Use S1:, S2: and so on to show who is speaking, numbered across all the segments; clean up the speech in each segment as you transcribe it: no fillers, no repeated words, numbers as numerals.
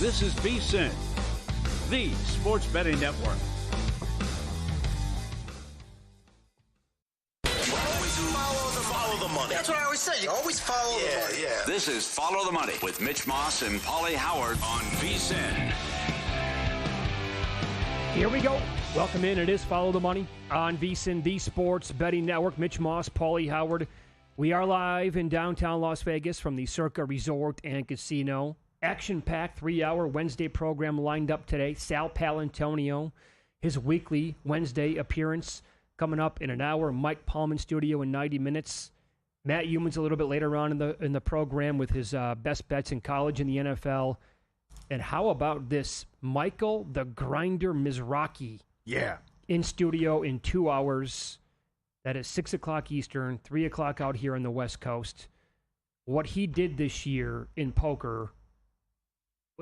S1: This is VSiN, the sports betting network.
S2: Follow the money. That's what I always say. You always follow the money. Yeah.
S1: This is Follow the Money with Mitch Moss and Paulie Howard on VSiN.
S3: Here we go. Welcome in. It is Follow the Money on VSiN, the sports betting network. Mitch Moss, Paulie Howard. We are live in downtown Las Vegas from the Circa Resort and Casino. Action-packed 3-hour Wednesday program lined up today. Sal Palantonio, his weekly Wednesday appearance coming up in an hour. Mike Palm studio in 90 minutes. Matt Humans a little bit later on in the program with his best bets in college and the NFL. And how about this? Michael the Grinder Mizrachi.
S4: Yeah.
S3: In studio in 2 hours. That is 6 o'clock Eastern, 3 o'clock out here on the West Coast. What he did this year in poker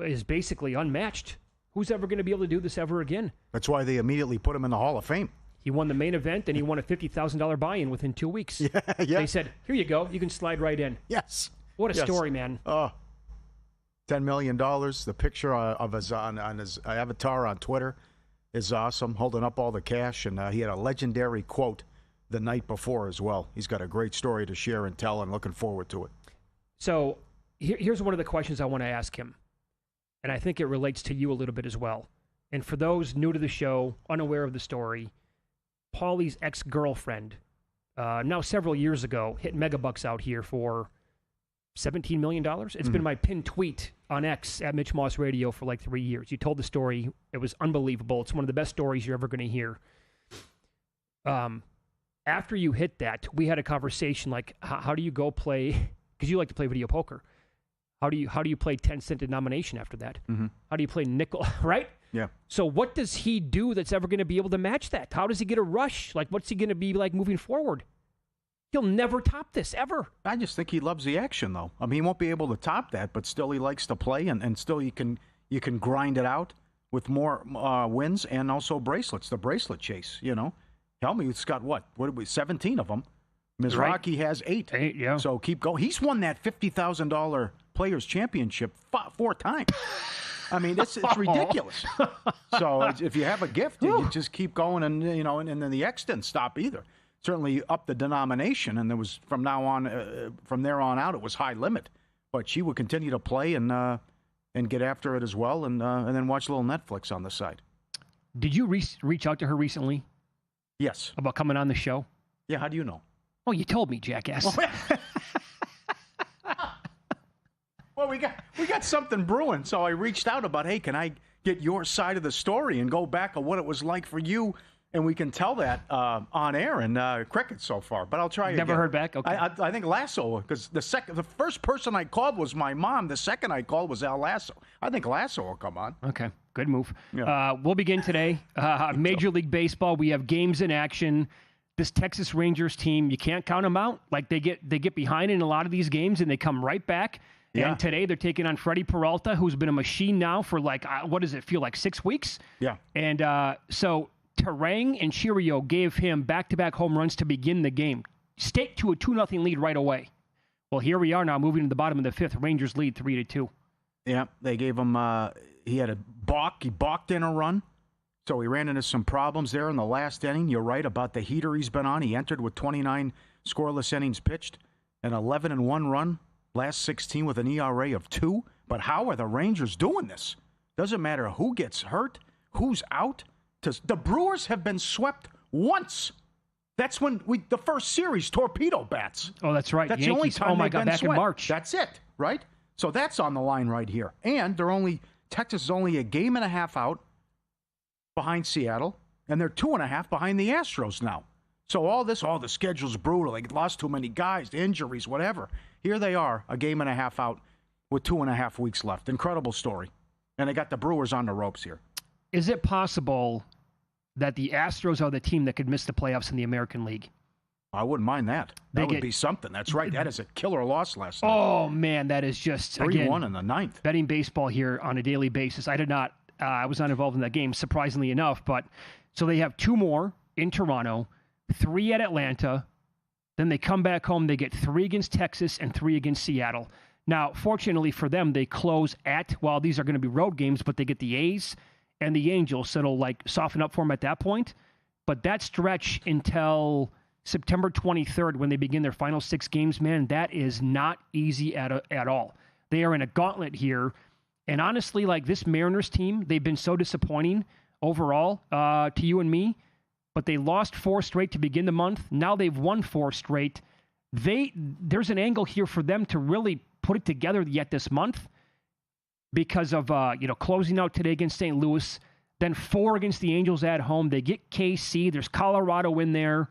S3: is basically unmatched. Who's ever going to be able to do this ever again?
S4: That's why they immediately put him in the Hall of Fame.
S3: He won the main event, and he won a $50,000 buy-in within 2 weeks.
S4: Yeah.
S3: They said, here you go. You can slide right in.
S4: Yes.
S3: What a story, man.
S4: $10 million. The picture of his on his avatar on Twitter is awesome, holding up all the cash. And he had a legendary quote the night before as well. He's got a great story to share and tell, and looking forward to it.
S3: So here's one of the questions I want to ask him. And I think it relates to you a little bit as well. And for those new to the show, unaware of the story, Paulie's ex-girlfriend, now several years ago, hit megabucks out here for $17 million. It's been my pinned tweet on X at Mitch Moss Radio for like 3 years. You told the story. It was unbelievable. It's one of the best stories you're ever going to hear. After you hit that, we had a conversation like, how do you go play, because you like to play video poker. How do you play 10-cent denomination after that? Mm-hmm. How do you play nickel, right?
S4: Yeah.
S3: So what does he do that's ever going to be able to match that? How does he get a rush? Like, what's he going to be like moving forward? He'll never top this, ever.
S4: I just think he loves the action, though. I mean, he won't be able to top that, but still he likes to play, and still you can grind it out with more wins and also bracelets, the bracelet chase, you know. Helmuth's got what 17 of them. Mizrachi has 8.
S3: 8, yeah.
S4: So keep going. He's won that $50,000 Players Championship 4 times. I mean, it's ridiculous. So if you have a gift, you just keep going, and and then the X didn't stop either. Certainly up the denomination, and there was from there on out, it was high limit. But she would continue to play and get after it as well, and then watch a little Netflix on the side.
S3: Did you reach out to her recently?
S4: Yes.
S3: About coming on the show?
S4: Yeah. How do you know?
S3: Oh, you told me, jackass.
S4: Well, we got something brewing, so I reached out about, hey, can I get your side of the story and go back on what it was like for you, and we can tell that on air, and crickets so far. But I'll try.
S3: Never
S4: again.
S3: Heard back. Okay.
S4: I think Lasso, because the first person I called was my mom. The second I called was Al Lasso. I think Lasso will come on.
S3: Okay, good move.
S4: Yeah.
S3: We'll begin today. Major League Baseball. We have games in action. This Texas Rangers team, you can't count them out. Like they get behind in a lot of these games, and they come right back.
S4: Yeah.
S3: And today they're taking on Freddie Peralta, who's been a machine now for like, what does it feel like, 6 weeks?
S4: Yeah.
S3: And so Terang and Chirio gave him back-to-back home runs to begin the game. Staked to a 2-0 lead right away. Well, here we are now moving to the bottom of the 5th. Rangers lead 3-2.
S4: Yeah, they gave him, he had a balk. He balked in a run. So he ran into some problems there in the last inning. You're right about the heater he's been on. He entered with 29 scoreless innings pitched, an 11-1 run. Last 16 with an ERA of 2. But how are the Rangers doing this? Doesn't matter who gets hurt, who's out. The Brewers have been swept once. That's when the first series, torpedo bats.
S3: Oh, that's right.
S4: That's
S3: Yankees.
S4: the only time
S3: oh my
S4: they've
S3: God,
S4: been
S3: back
S4: swept.
S3: in March.
S4: That's it, right? So that's on the line right here. And Texas is only a game and a half out behind Seattle, and they're 2.5 behind the Astros now. So all the schedule's brutal. They lost too many guys, the injuries, whatever. Here they are, a game and a half out with 2.5 weeks left. Incredible story. And they got the Brewers on the ropes here.
S3: Is it possible that the Astros are the team that could miss the playoffs in the American League?
S4: I wouldn't mind that. That would be something. That's right. That is a killer loss last night.
S3: Oh, man, that is just,
S4: 3-1 in the 9th.
S3: Betting baseball here on a daily basis. I was not involved in that game, surprisingly enough. But so they have 2 more in Toronto, 3 at Atlanta. Then they come back home. They get 3 against Texas and 3 against Seattle. Now, fortunately for them, they close well, these are going to be road games, but they get the A's and the Angels, so it'll soften up for them at that point. But that stretch until September 23rd, when they begin their final 6 games, man, that is not easy at all. They are in a gauntlet here. And honestly, this Mariners team, they've been so disappointing overall to you and me. But they lost 4 straight to begin the month. Now they've won 4 straight. There's an angle here for them to really put it together yet this month because of closing out today against St. Louis, then 4 against the Angels at home. They get KC. There's Colorado in there.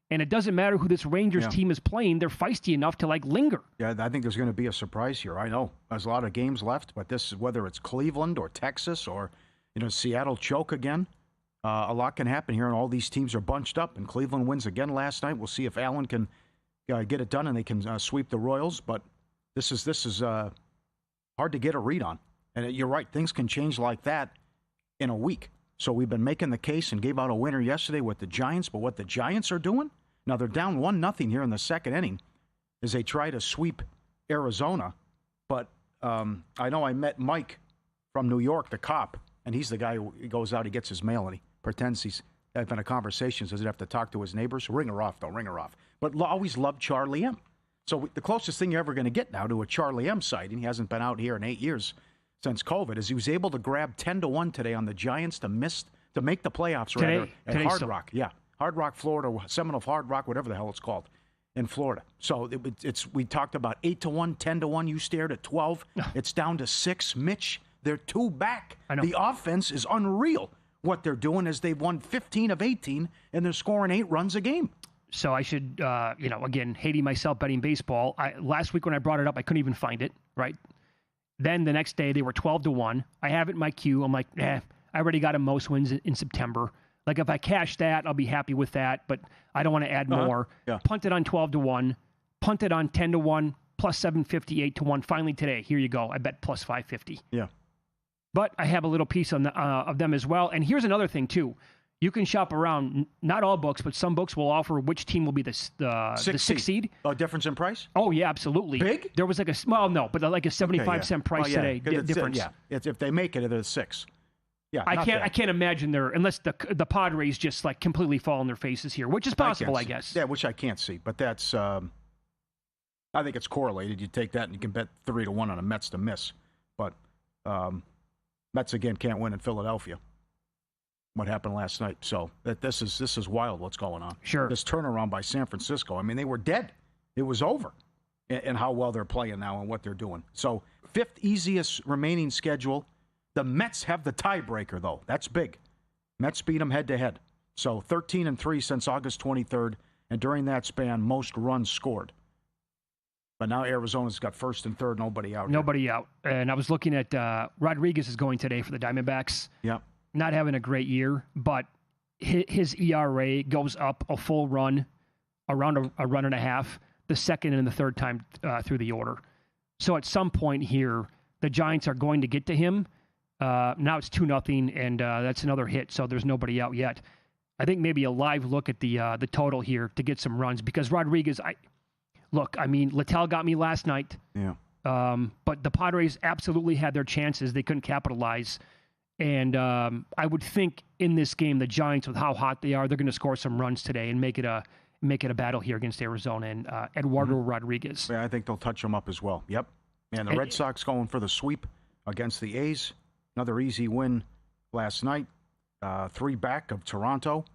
S3: And it doesn't matter who this Rangers team is playing. They're feisty enough to linger.
S4: Yeah, I think there's going to be a surprise here. I know there's a lot of games left, but this is whether it's Cleveland or Texas or Seattle choke again. A lot can happen here, and all these teams are bunched up. And Cleveland wins again last night. We'll see if Allen can get it done and they can sweep the Royals. But this is hard to get a read on. And you're right, things can change like that in a week. So we've been making the case and gave out a winner yesterday with the Giants. But what the Giants are doing, now they're down 1-0 here in the second inning as they try to sweep Arizona. But I know I met Mike from New York, the cop, and he's the guy who goes out, he gets his mail, and he pretends he's having a conversation, so he doesn't have to talk to his neighbors. Ring her off, though, ring her off. But always loved Charlie M. So the closest thing you're ever going to get now to a Charlie M sighting, he hasn't been out here in 8 years since COVID, is he was able to grab 10-1 today on the Giants to make the playoffs at Hard Rock. Yeah, Hard Rock, Florida, Seminole Hard Rock, whatever the hell it's called, in Florida. So we talked about 8-1, 10-1. You stared at 12. It's down to 6. Mitch, they're 2 back.
S3: I know.
S4: The offense is unreal. What they're doing is they've won 15 of 18, and they're scoring 8 runs a game.
S3: So I should, again, hating myself betting baseball. Last week when I brought it up, I couldn't even find it, right? Then the next day, they were 12-1. I have it in my queue. I'm like, I already got a most wins in September. If I cash that, I'll be happy with that, but I don't want to add more.
S4: Yeah.
S3: Punted on 12-1, punted on 10-1, plus 750, 8-1. Finally today, here you go. I bet plus 550.
S4: Yeah.
S3: But I have a little piece on of them as well. And here's another thing, too. You can shop around, not all books, but some books will offer which team will be the sixth seed.
S4: Oh, difference in price?
S3: Oh, yeah, absolutely.
S4: Big?
S3: There was a 75-cent price today difference.
S4: It's if they make it, they're 6. Yeah,
S3: I can't imagine unless the Padres just completely fall on their faces here, which is possible, I guess.
S4: Yeah, which I can't see, but that's I think it's correlated. You take that and you can bet 3-1 on a Mets to miss, but Mets again can't win in Philadelphia. What happened last night? So this is wild. What's going on?
S3: Sure.
S4: This turnaround by San Francisco. I mean, they were dead. It was over, and how well they're playing now and what they're doing. So 5th easiest remaining schedule. The Mets have the tiebreaker, though. That's big. Mets beat them head-to-head. So 13-3 since August 23rd, and during that span, most runs scored. But now Arizona's got 1st and 3rd, nobody out.
S3: Nobody out. And I was looking at Rodriguez is going today for the Diamondbacks.
S4: Yeah.
S3: Not having a great year, but his ERA goes up a full run, around a run and a half, the second and the third time through the order. So at some point here, the Giants are going to get to him. Now it's 2-0, and that's another hit, so there's nobody out yet. I think maybe a live look at the total here to get some runs, because Rodriguez, Littell got me last night.
S4: Yeah.
S3: But the Padres absolutely had their chances. They couldn't capitalize. And I would think in this game, the Giants, with how hot they are, they're going to score some runs today and make it a battle here against Arizona and Eduardo Rodriguez.
S4: Yeah, I think they'll touch them up as well. Yep. And the Red Sox going for the sweep against the A's. Another easy win last night. 3 back of Toronto.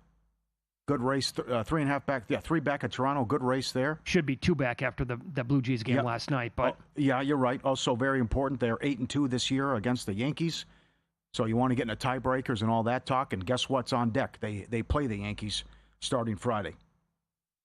S4: Good race. 3.5 back. Yeah, 3 back of Toronto. Good race there.
S3: Should be 2 back after the Blue Jays game last night. But
S4: yeah, you're right. Also very important. They're 8-2 this year against the Yankees. So you want to get into tiebreakers and all that talk. And guess what's on deck? They play the Yankees starting Friday.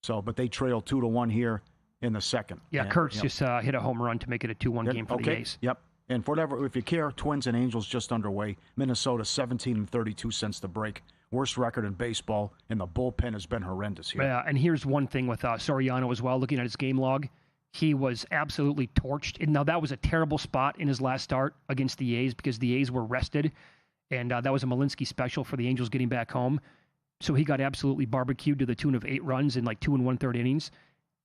S4: So, but they trail 2-1 here in the second.
S3: Yeah, and, Kurtz just hit a home run to make it a 2-1 game for the A's.
S4: Yep. And for whatever, if you care, Twins and Angels just underway. Minnesota 17-32 since the break. Worst record in baseball, and the bullpen has been horrendous here.
S3: Yeah, and here's one thing with Soriano as well. Looking at his game log, he was absolutely torched. And now that was a terrible spot in his last start against the A's because the A's were rested, and that was a Malinsky special for the Angels getting back home. So he got absolutely barbecued to the tune of 8 runs in 2 1/3 innings.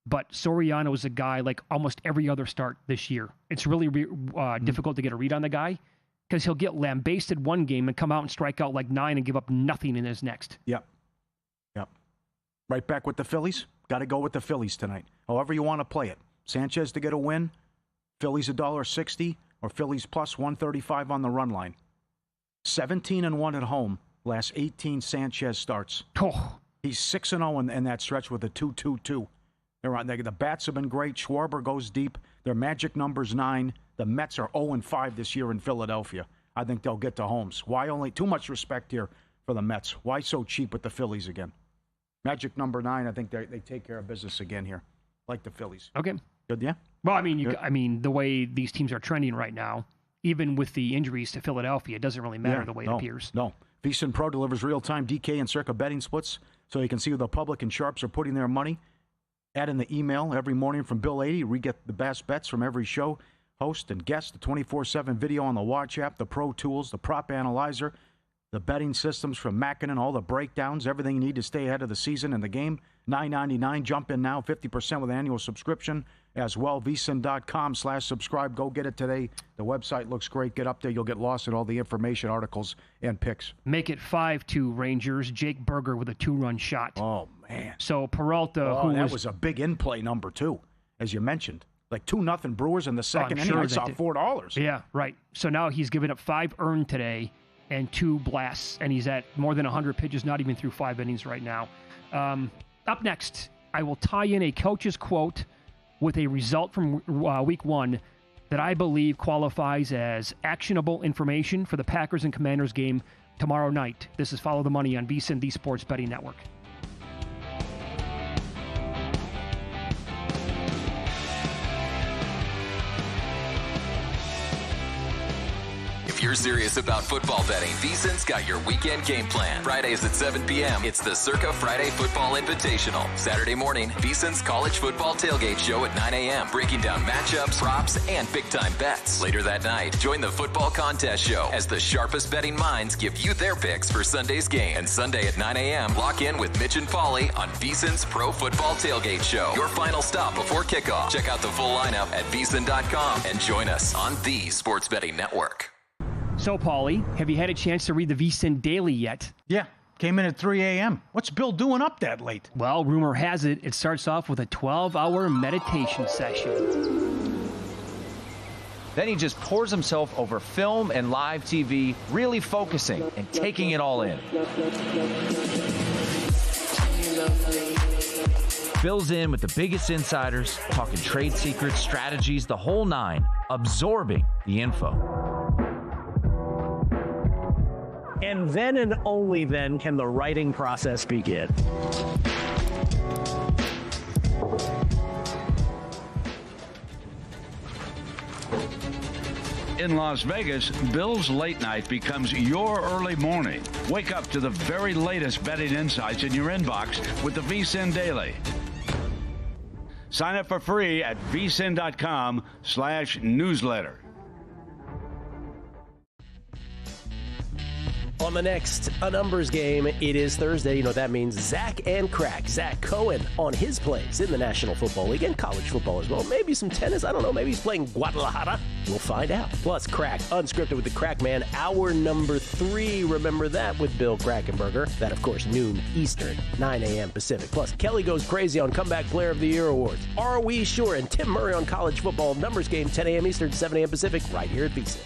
S3: but Soriano is a guy like almost every other start this year. It's really difficult to get a read on the guy because he'll get lambasted one game and come out and strike out like 9 and give up nothing in his next.
S4: Yep. Right back with the Phillies. Got to go with the Phillies tonight. However you want to play it. Sanchez to get a win. Phillies $1.60 or Phillies plus 135 on the run line. 17-1 at home. Last 18 Sanchez starts.
S3: Oh.
S4: He's 6-0 in that stretch with a 2.22. The bats have been great. Schwarber goes deep. Their magic number's 9. The Mets are 0-5 this year in Philadelphia. I think they'll get to Holmes. Why only too much respect here for the Mets? Why so cheap with the Phillies again? Magic number 9. I think they take care of business again here, like the Phillies.
S3: Okay.
S4: Good, yeah.
S3: Well, I mean, the way these teams are trending right now, even with the injuries to Philadelphia, it doesn't really matter the way it appears.
S4: No. VSiN Pro delivers real-time DK and Circa betting splits so you can see where the public and sharps are putting their money. Add in the email every morning from Bill 80. We get the best bets from every show, host, and guest. The 24/7 video on the Watch app, the Pro Tools, the Prop Analyzer, the betting systems from Mackinnon, all the breakdowns, everything you need to stay ahead of the season and the game. $9.99. Jump in now, 50% with an annual subscription as well. VSiN.com/subscribe. Go get it today. The website looks great. Get up there. You'll get lost in all the information, articles, and picks.
S3: Make it 5-2 Rangers. Jake Berger with a 2-run shot.
S4: Oh, man.
S3: So Peralta,
S4: that was a big in-play number, too, as you mentioned. Like 2-0 Brewers in the second inning. I saw $4.
S3: Yeah, right. So now he's given up 5 earned today and 2 blasts, and he's at more than 100 pitches, not even through 5 innings right now. Up next, I will tie in a coach's quote with a result from week 1 that I believe qualifies as actionable information for the Packers and Commanders game tomorrow night. This is Follow the Money on VSiN, the Sports Betting Network.
S5: If you're serious about football betting, VSiN's got your weekend game plan. Fridays at 7 p.m., it's the Circa Friday Football Invitational. Saturday morning, VSiN's college football tailgate show at 9 a.m., breaking down matchups, props, and big-time bets. Later that night, join the football contest show as the sharpest betting minds give you their picks for Sunday's game. And Sunday at 9 a.m., lock in with Mitch and Paulie on VSiN's Pro Football Tailgate Show. Your final stop before kickoff. Check out the full lineup at VSiN.com and join us on the Sports Betting Network.
S3: So, Paulie, have you had a chance to read the VSiN Daily yet?
S4: Yeah, came in at 3 a.m. What's Bill doing up that late?
S3: Well, rumor has it starts off with a 12-hour meditation session.
S6: Then he just pours himself over film and live TV, really focusing and taking it all in. Bill's in with the biggest insiders, talking trade secrets, strategies, the whole 9, absorbing the info.
S7: And then and only then can the writing process begin.
S8: In Las Vegas, Bill's late night becomes your early morning. Wake up to the very latest betting insights in your inbox with the VSiN Daily. Sign up for free at vsin.com/newsletter.
S7: On the next A Numbers Game, it is Thursday. You know what that means. Zach and Crack. Zach Cohen on his plays in the National Football League and college football as well. Maybe some tennis. I don't know. Maybe he's playing Guadalajara. We'll find out. Plus, Crack, Unscripted with the Crack Man. Hour number 3. Remember that with Bill Krackomberger. That, of course, noon Eastern, 9 a.m. Pacific. Plus, Kelly goes crazy on Comeback Player of the Year awards. Are we sure? And Tim Murray on college football. Numbers Game, 10 a.m. Eastern, 7 a.m. Pacific, right here at VSiN.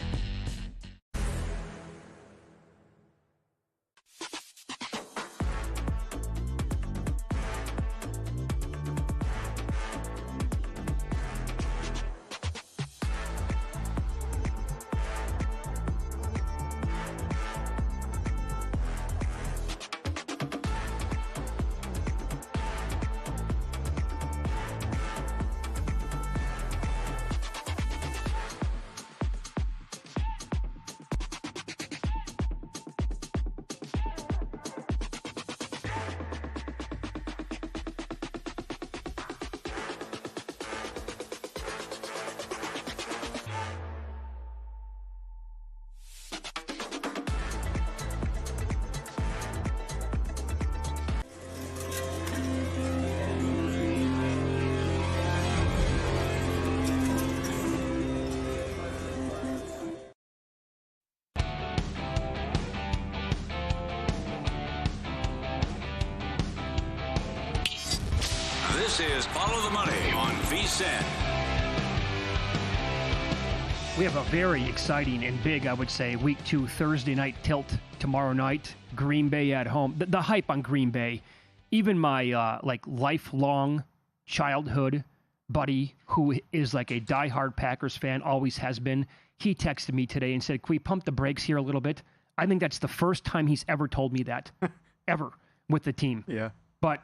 S1: This is Follow the Money on VSiN.
S3: We have a very exciting and big, I would say, Week 2 Thursday night tilt tomorrow night. Green Bay at home. The hype on Green Bay. Even my lifelong childhood buddy who is like a diehard Packers fan, always has been, he texted me today and said, "Can we pump the brakes here a little bit?" I think that's the first time he's ever told me that, ever, with the team.
S4: Yeah.
S3: But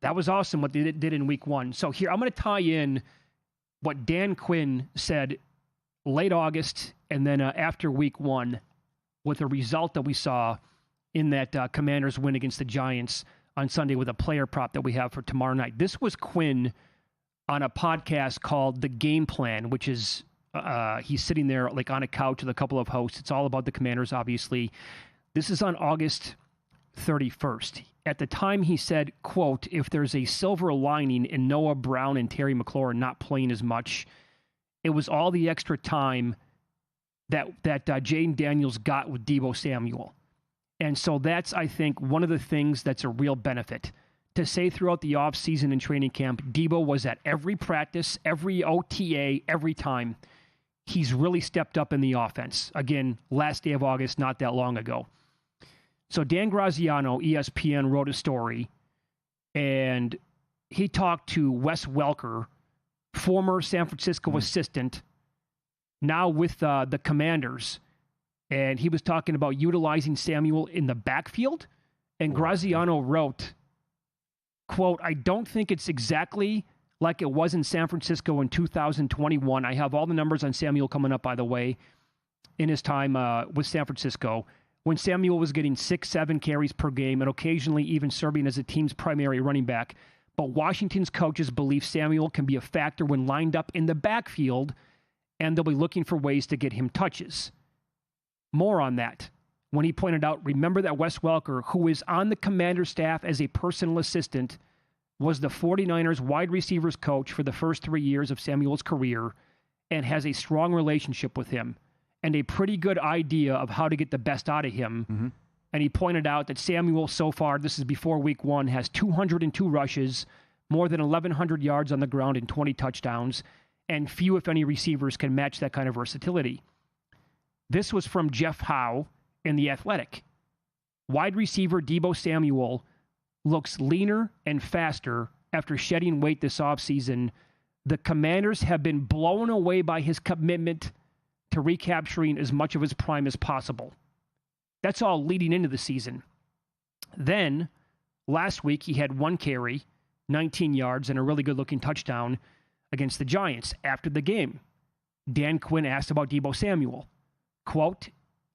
S3: that was awesome what they did in Week 1. So here, I'm going to tie in what Dan Quinn said late August and then after Week 1 with a result that we saw in that Commanders win against the Giants on Sunday with a player prop that we have for tomorrow night. This was Quinn on a podcast called The Game Plan, which is he's sitting there like on a couch with a couple of hosts. It's all about the Commanders, obviously. This is on August 31st. At the time, he said, quote, "If there's a silver lining in Noah Brown and Terry McLaurin not playing as much, it was all the extra time that Jaden Daniels got with Deebo Samuel." And so that's, I think, one of the things that's a real benefit. To say throughout the offseason and training camp, Deebo was at every practice, every OTA, every time. He's really stepped up in the offense. Again, last day of August, not that long ago. So Dan Graziano, ESPN, wrote a story, and he talked to Wes Welker, former San Francisco assistant, now with the Commanders, and he was talking about utilizing Samuel in the backfield, and Graziano wrote, quote, "I don't think it's exactly like it was in San Francisco in 2021. I have all the numbers on Samuel coming up, by the way, in his time with San Francisco, when Samuel was getting 6-7 carries per game and occasionally even serving as a team's primary running back. But Washington's coaches believe Samuel can be a factor when lined up in the backfield, and they'll be looking for ways to get him touches." More on that. When he pointed out, remember that Wes Welker, who is on the Commander staff as a personal assistant, was the 49ers wide receivers coach for the first 3 years of Samuel's career and has a strong relationship with him and a pretty good idea of how to get the best out of him. Mm-hmm. And he pointed out that Samuel so far, this is before Week 1, has 202 rushes, more than 1,100 yards on the ground and 20 touchdowns, and few, if any, receivers can match that kind of versatility. This was from Jeff Howe in The Athletic. Wide receiver Deebo Samuel looks leaner and faster after shedding weight this offseason. The Commanders have been blown away by his commitment to recapturing as much of his prime as possible. That's all leading into the season. Then, last week, he had 1 carry, 19 yards, and a really good-looking touchdown against the Giants. After the game, Dan Quinn asked about Deebo Samuel. Quote,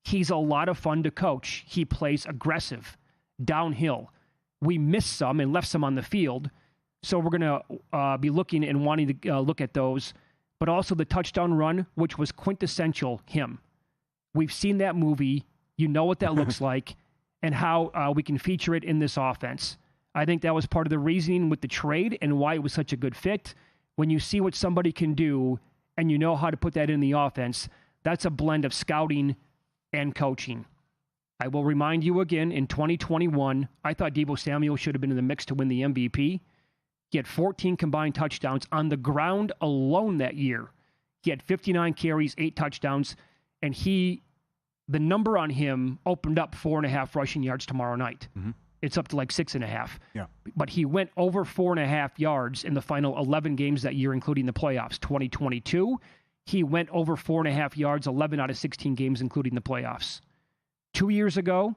S3: "He's a lot of fun to coach. He plays aggressive, downhill. We missed some and left some on the field, so we're going to be looking and wanting to look at those, but also the touchdown run, which was quintessential him. We've seen that movie. You know what that looks like and how we can feature it in this offense. I think that was part of the reasoning with the trade and why it was such a good fit. When you see what somebody can do and you know how to put that in the offense, that's a blend of scouting and coaching. I will remind you again, in 2021, I thought Deebo Samuel should have been in the mix to win the MVP. He had 14 combined touchdowns on the ground alone that year. He had 59 carries, 8 touchdowns, and the number on him opened up 4.5 rushing yards tomorrow night. Mm-hmm. It's up to like 6.5. Yeah. But he went over 4.5 yards in the final 11 games that year, including the playoffs. 2022, he went over 4.5 yards 11 out of 16 games, including the playoffs. 2 years ago,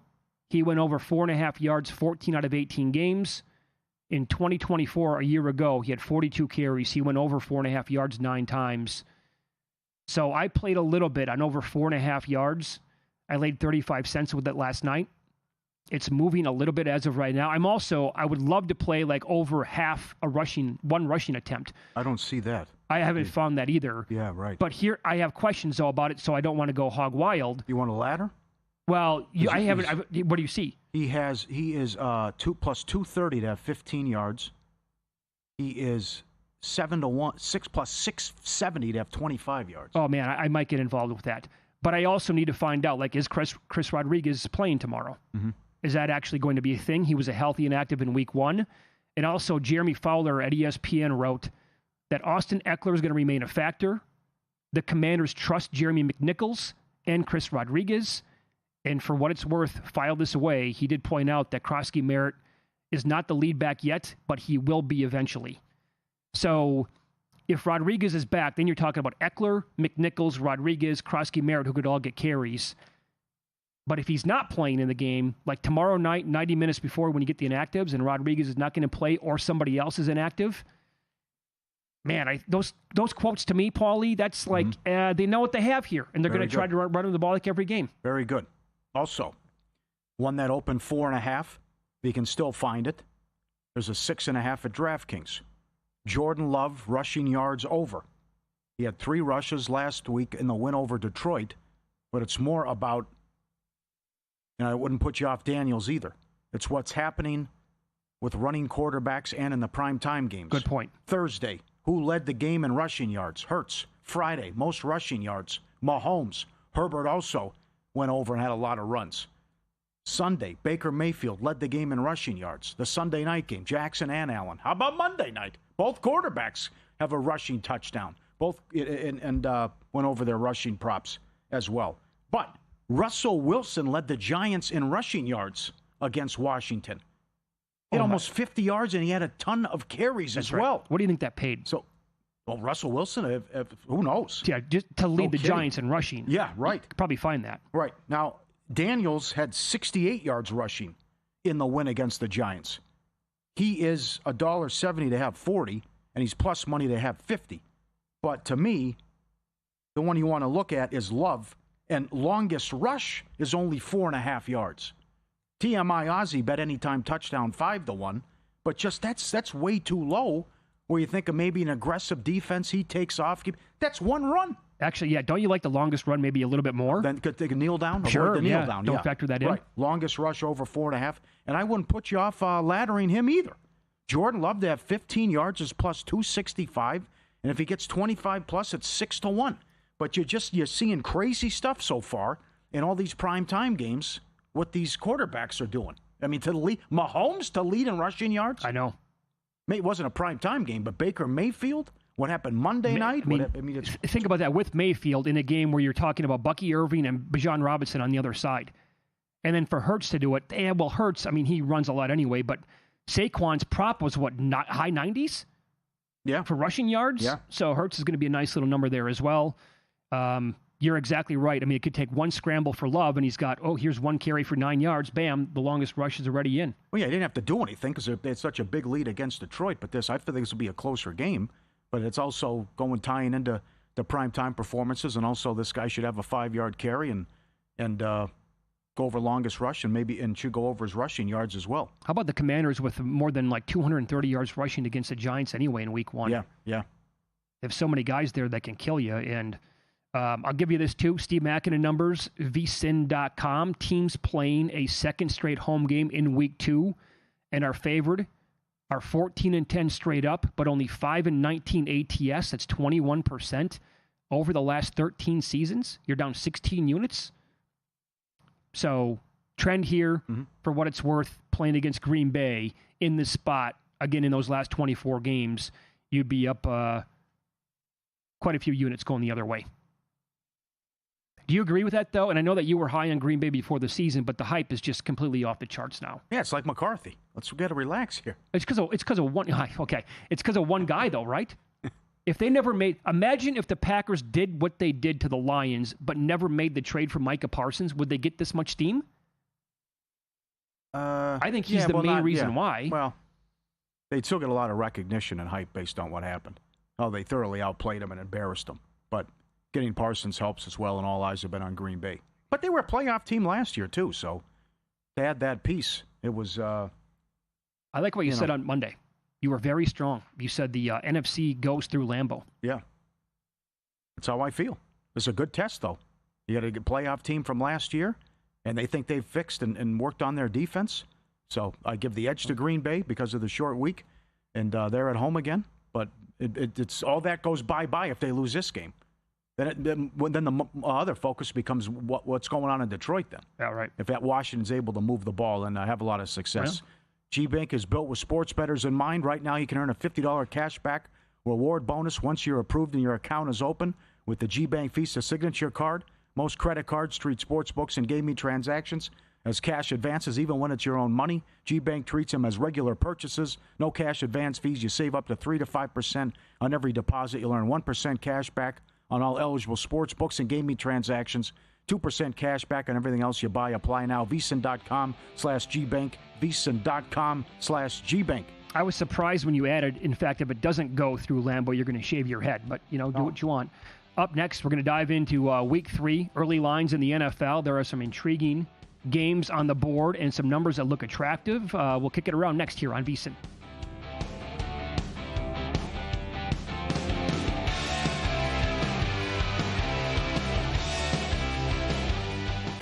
S3: he went over 4.5 yards 14 out of 18 games. In 2024, a year ago, he had 42 carries. He went over 4.5 yards 9 times. So I played a little bit on over 4.5 yards. I laid 35 cents with it last night. It's moving a little bit as of right now. I would love to play like over half one rushing attempt.
S4: I don't see that.
S3: I haven't found that either.
S4: Yeah, right.
S3: But here, I have questions though about it, so I don't want to go hog wild.
S4: You want a ladder?
S3: Well, I haven't. What do you see? He
S4: is 2 plus 230 to have 15 yards. He is 7-1, 6 plus 670 to have 25 yards.
S3: Oh man, I might get involved with that. But I also need to find out, like, is Chris Rodriguez playing tomorrow? Mm-hmm. Is that actually going to be a thing? He was healthy and active in week 1. And also, Jeremy Fowler at ESPN wrote that Austin Eckler is going to remain a factor. The Commanders trust Jeremy McNichols and Chris Rodriguez. And for what it's worth, file this away. He did point out that Krosky Merritt is not the lead back yet, but he will be eventually. So if Rodriguez is back, then you're talking about Eckler, McNichols, Rodriguez, Krosky Merritt, who could all get carries. But if he's not playing in the game, like tomorrow night, 90 minutes before when you get the inactives and Rodriguez is not going to play or somebody else is inactive, man, those quotes to me, Paulie, that's like they know what they have here, and they're going to try to run him the ball like every game.
S4: Very good. Also, one that opened 4.5, you can still find it. There's a 6.5 at DraftKings. Jordan Love rushing yards over. He had 3 rushes last week in the win over Detroit, but it's more about, and I wouldn't put you off Daniels either. It's what's happening with running quarterbacks and in the primetime games.
S3: Good point.
S4: Thursday, who led the game in rushing yards? Hurts. Friday, most rushing yards. Mahomes. Herbert also went over and had a lot of runs. Sunday, Baker Mayfield led the game in rushing yards. The Sunday night game, Jackson and Allen. How about Monday night? Both quarterbacks have a rushing touchdown. Both and went over their rushing props as well. But Russell Wilson led the Giants in rushing yards against Washington. He had almost 50 yards, and he had a ton of carries as well.
S3: What do you think that paid?
S4: So, well, Russell Wilson, who knows?
S3: Yeah, just to lead the Giants in rushing.
S4: Yeah, right.
S3: You could probably find that.
S4: Right. Now, Daniels had 68 yards rushing in the win against the Giants. He is $1.70 to have 40, and he's plus money to have 50. But to me, the one you want to look at is Love, and longest rush is only 4.5 yards. TMI Ozzy bet anytime touchdown 5-1, but just that's way too low. Where you think of maybe an aggressive defense, he takes off. That's one run.
S3: Actually, yeah. Don't you like the longest run maybe a little bit more?
S4: Then could they kneel down?
S3: Sure,
S4: the kneel down.
S3: Don't factor that in.
S4: Right. Longest rush over 4.5, and I wouldn't put you off laddering him either. Jordan Love to have 15 yards is plus 265, and if he gets 25 plus, it's 6-1. But you're seeing crazy stuff so far in all these primetime games. What these quarterbacks are doing. I mean, to lead Mahomes to lead in rushing yards.
S3: I know.
S4: It wasn't a primetime game, but Baker Mayfield. What happened Monday night?
S3: Think about that with Mayfield in a game where you're talking about Bucky Irving and Bijan Robinson on the other side. And then for Hurts to do it, Hurts, I mean, he runs a lot anyway, but Saquon's prop was high 90s?
S4: Yeah.
S3: For rushing yards?
S4: Yeah.
S3: So Hurts is going to be a nice little number there as well. You're exactly right. I mean, it could take one scramble for Love, and he's got, here's one carry for 9 yards. Bam, the longest rush is already in.
S4: Well, yeah, he didn't have to do anything because they had such a big lead against Detroit. But I think this will be a closer game. But it's also tying into the primetime performances, and also this guy should have a 5-yard carry and go over longest rush and should go over his rushing yards as well.
S3: How about the Commanders with more than 230 yards rushing against the Giants anyway in week 1?
S4: Yeah.
S3: They have so many guys there that can kill you, and I'll give you this too. Steve Mackin numbers, VSiN.com. Teams playing a second straight home game in week 2 and are favored are 14-10 straight up, but only 5-19 ATS. That's 21% over the last 13 seasons. You're down 16 units. So trend here, for what it's worth, playing against Green Bay in this spot, again, in those last 24 games, you'd be up quite a few units going the other way. Do you agree with that, though? And I know that you were high on Green Bay before the season, but the hype is just completely off the charts now.
S4: Yeah, it's like McCarthy. Let's get to relax here.
S3: It's because of one. Okay, it's because of one guy, though, right? If they never imagine if the Packers did what they did to the Lions, but never made the trade for Micah Parsons, would they get this much steam? I think he's the main reason why.
S4: Well, they'd still get a lot of recognition and hype based on what happened. Oh, they thoroughly outplayed them and embarrassed them, but getting Parsons helps as well, and all eyes have been on Green Bay. But they were a playoff team last year, too, so to add that piece, it was... I
S3: like what you said on Monday. You were very strong. You said the NFC goes through Lambeau.
S4: Yeah. That's how I feel. It's a good test, though. You got a good playoff team from last year, and they think they've fixed and worked on their defense. So I give the edge to Green Bay because of the short week, and they're at home again. But it's all that goes bye-bye if they lose this game. Then the other focus becomes what's going on in Detroit then.
S3: Yeah, right.
S4: If that Washington's able to move the ball and have a lot of success G-Bank is built with sports bettors in mind. Right now, you can earn a $50 cashback reward bonus once you're approved and your account is open with the G-Bank Visa Signature Card. Most credit cards treat sports books and gaming transactions as cash advances, even when it's your own money. G-Bank treats them as regular purchases. No cash advance fees. You save up to 3 to 5% on every deposit. You'll earn 1% cash back on all eligible sports books and gaming transactions. 2% cash back on everything else you buy. Apply now. VSiN.com/GBank. VSiN.com/GBank.
S3: I was surprised when you added, in fact, if it doesn't go through Lambeau, you're going to shave your head. But, do what you want. Up next, we're going to dive into Week 3, early lines in the NFL. There are some intriguing games on the board and some numbers that look attractive. We'll kick it around next here on VSiN.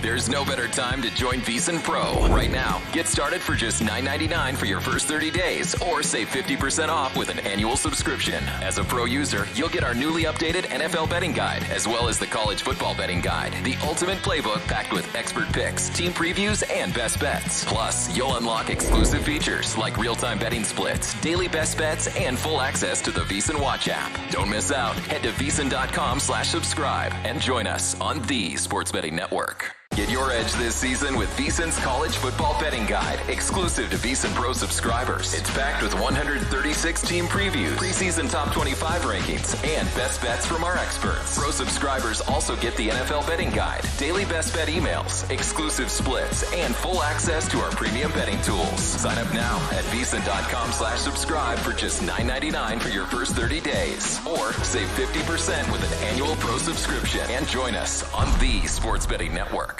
S5: There's no better time to join VSiN Pro. Right now, get started for just $9.99 for your first 30 days or save 50% off with an annual subscription. As a Pro user, you'll get our newly updated NFL betting guide, as well as the college football betting guide, the ultimate playbook packed with expert picks, team previews, and best bets. Plus, you'll unlock exclusive features like real-time betting splits, daily best bets, and full access to the VSiN Watch app. Don't miss out. Head to VSiN.com/subscribe and join us on the Sports Betting Network. Get your edge this season with VSiN's College Football Betting Guide, exclusive to VSiN Pro subscribers. It's packed with 136 team previews, preseason top 25 rankings, and best bets from our experts. Pro subscribers also get the NFL Betting Guide, daily best bet emails, exclusive splits, and full access to our premium betting tools. Sign up now at VSiN.com/subscribe for just $9.99 for your first 30 days. Or save 50% with an annual Pro subscription and join us on the Sports Betting Network.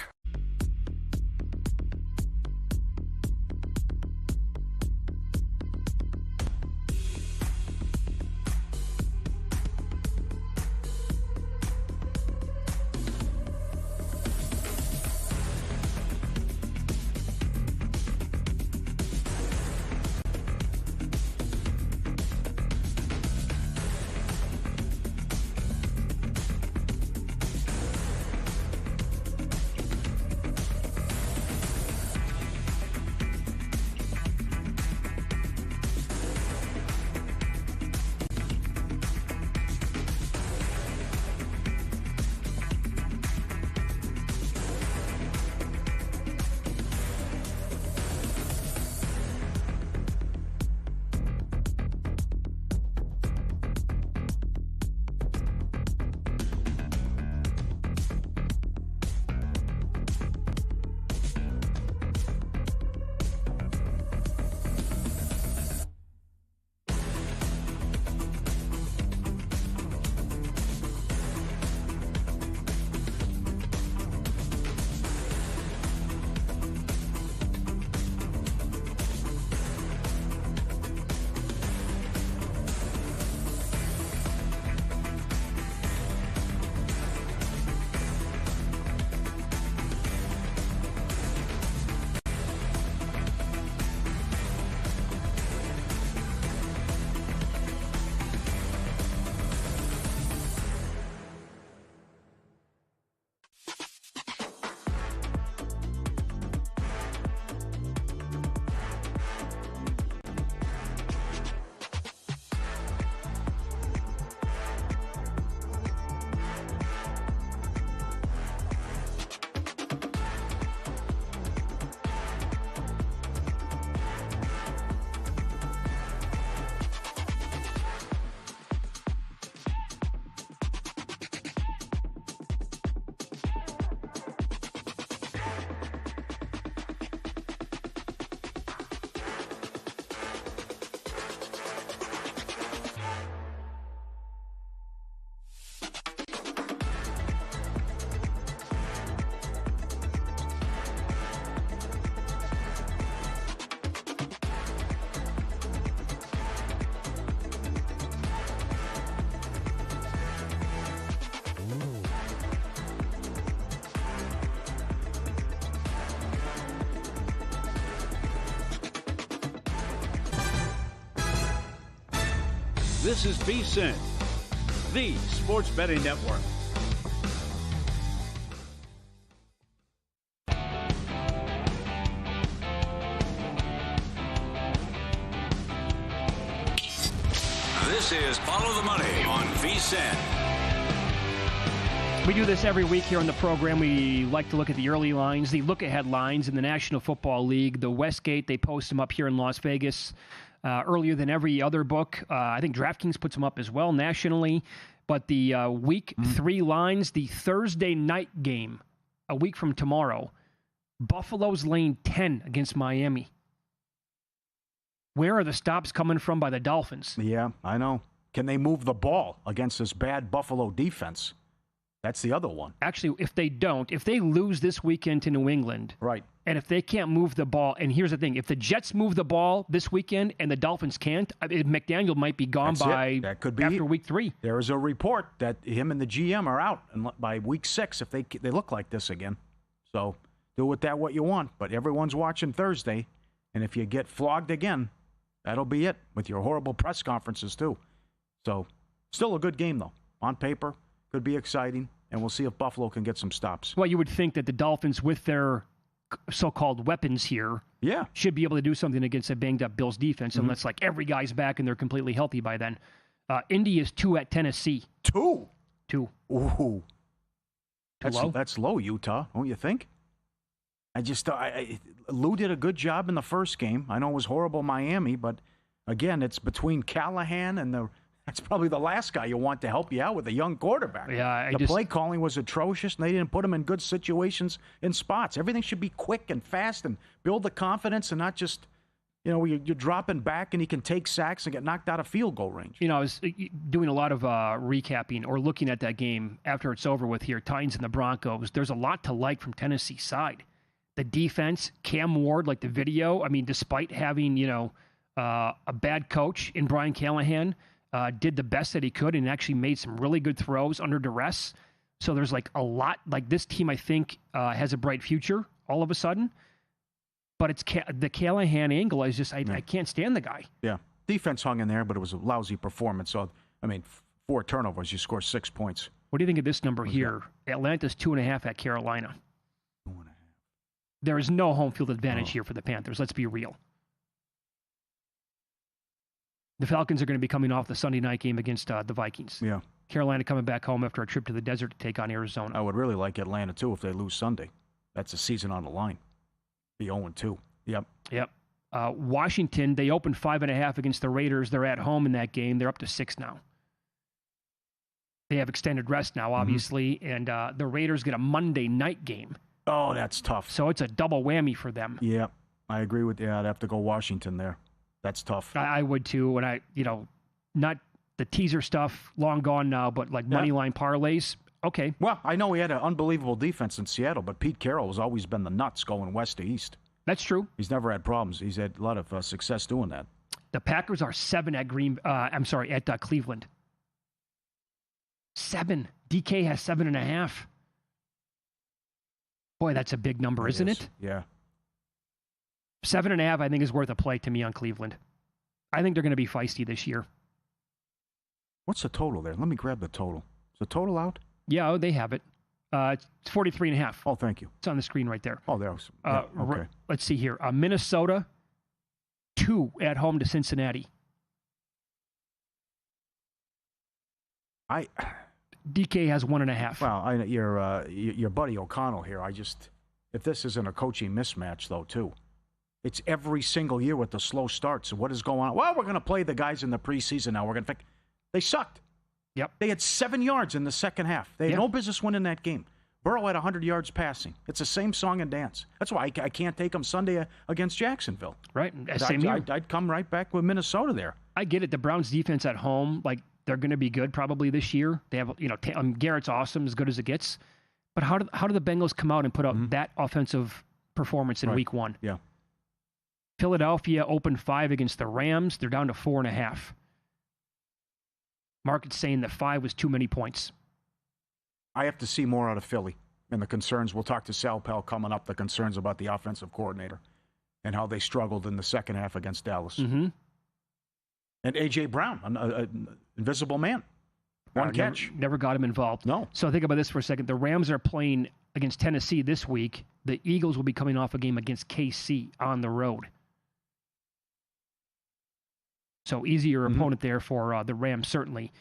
S8: This is VSiN, the Sports Betting Network.
S1: This is Follow the Money on VSiN.
S3: We do this every week here on the program. We like to look at the early lines, the look-ahead lines in the National Football League. The Westgate, they post them up here in Las Vegas earlier than every other book. I think DraftKings puts them up as well nationally. But the week 3 lines, the Thursday night game, a week from tomorrow, Buffalo's laying 10 against Miami. Where are the stops coming from by the Dolphins?
S4: Yeah, I know. Can they move the ball against this bad Buffalo defense? That's the other one.
S3: Actually, if they lose this weekend to New England,
S4: right,
S3: and if they can't move the ball, and here's the thing, if the Jets move the ball this weekend and the Dolphins can't, McDaniel might be gone
S4: that could be
S3: after week 3.
S4: There is a report that him and the GM are out by week 6 if they look like this again. So do with that what you want, but everyone's watching Thursday, and if you get flogged again, that'll be it with your horrible press conferences too. So still a good game, though. On paper, could be exciting, and we'll see if Buffalo can get some stops.
S3: Well, you would think that the Dolphins, with their so-called weapons here, should be able to do something against a banged-up Bills defense, unless like every guy's back and they're completely healthy by then. Indy is 2 at Tennessee.
S4: 2?
S3: 2.
S4: Ooh.
S3: Low?
S4: That's low, Utah, don't you think? Lou did a good job in the first game. I know it was horrible Miami, but again, it's between Callahan and that's probably the last guy you want to help you out with a young quarterback.
S3: Yeah,
S4: the play calling was atrocious, and they didn't put him in good situations in spots. Everything should be quick and fast and build the confidence and not just, you're dropping back and he can take sacks and get knocked out of field goal range.
S3: I was doing a lot of recapping or looking at that game after it's over with here, Titans and the Broncos. There's a lot to like from Tennessee's side. The defense, Cam Ward, like the video, despite having, a bad coach in Brian Callahan, did the best that he could and actually made some really good throws under duress. So there's a lot, this team I think has a bright future all of a sudden. But it's the Callahan angle is just, I can't stand the guy.
S4: Yeah, defense hung in there, but it was a lousy performance. So, 4 turnovers, you score 6 points.
S3: What do you think of this number here? Atlanta's 2.5 at Carolina.
S4: 2.5.
S3: There is no home field advantage here for the Panthers. Let's be real. The Falcons are going to be coming off the Sunday night game against the Vikings.
S4: Yeah.
S3: Carolina coming back home after a trip to the desert to take on Arizona.
S4: I would really like Atlanta, too, if they lose Sunday. That's a season on the line. Be 0-2. Yep.
S3: Washington, they opened 5.5 against the Raiders. They're at home in that game. They're up to 6 now. They have extended rest now, obviously, and the Raiders get a Monday night game.
S4: Oh, that's tough.
S3: So it's a double whammy for them.
S4: Yeah, I agree with you. I'd have to go Washington there. That's tough.
S3: I would too. And not the teaser stuff, long gone now, but money line parlays. Okay.
S4: Well, I know we had an unbelievable defense in Seattle, but Pete Carroll has always been the nuts going west to east.
S3: That's true.
S4: He's never had problems. He's had a lot of success doing that.
S3: The Packers are 7 at at Cleveland. 7. DK has 7.5. Boy, that's a big number, isn't it?
S4: Yeah.
S3: 7.5, I think, is worth a play to me on Cleveland. I think they're going to be feisty this year.
S4: What's the total there? Let me grab the total. Is the total out?
S3: Yeah, they have it. It's 43.5.
S4: Oh, thank you.
S3: It's on the screen right there.
S4: Oh, there was. Yeah, okay.
S3: Let's see here. Minnesota, 2 at home to Cincinnati. DK has 1.5.
S4: Well, your buddy O'Connell here. If this isn't a coaching mismatch, though, too. It's every single year with the slow start. So what is going on? Well, we're going to play the guys in the preseason now. We're going to fix. They sucked.
S3: Yep.
S4: They had 7 yards in the second half. They had no business winning that game. Burrow had 100 yards passing. It's the same song and dance. That's why I can't take them Sunday against Jacksonville.
S3: Right. Same here.
S4: I'd come right back with Minnesota there.
S3: I get it. The Browns defense at home, they're going to be good probably this year. They have, Garrett's awesome, as good as it gets. But how do the Bengals come out and put up that offensive performance in week 1?
S4: Yeah.
S3: Philadelphia opened 5 against the Rams. They're down to 4.5. Market's saying that 5 was too many points.
S4: I have to see more out of Philly and the concerns. We'll talk to Sal Pell coming up, the concerns about the offensive coordinator and how they struggled in the second half against Dallas.
S3: Mm-hmm.
S4: And A.J. Brown, an invisible man. One catch.
S3: Never got him involved.
S4: No.
S3: So think about this for a second. The Rams are playing against Tennessee this week. The Eagles will be coming off a game against KC on the road. So easier opponent there for the Rams, certainly.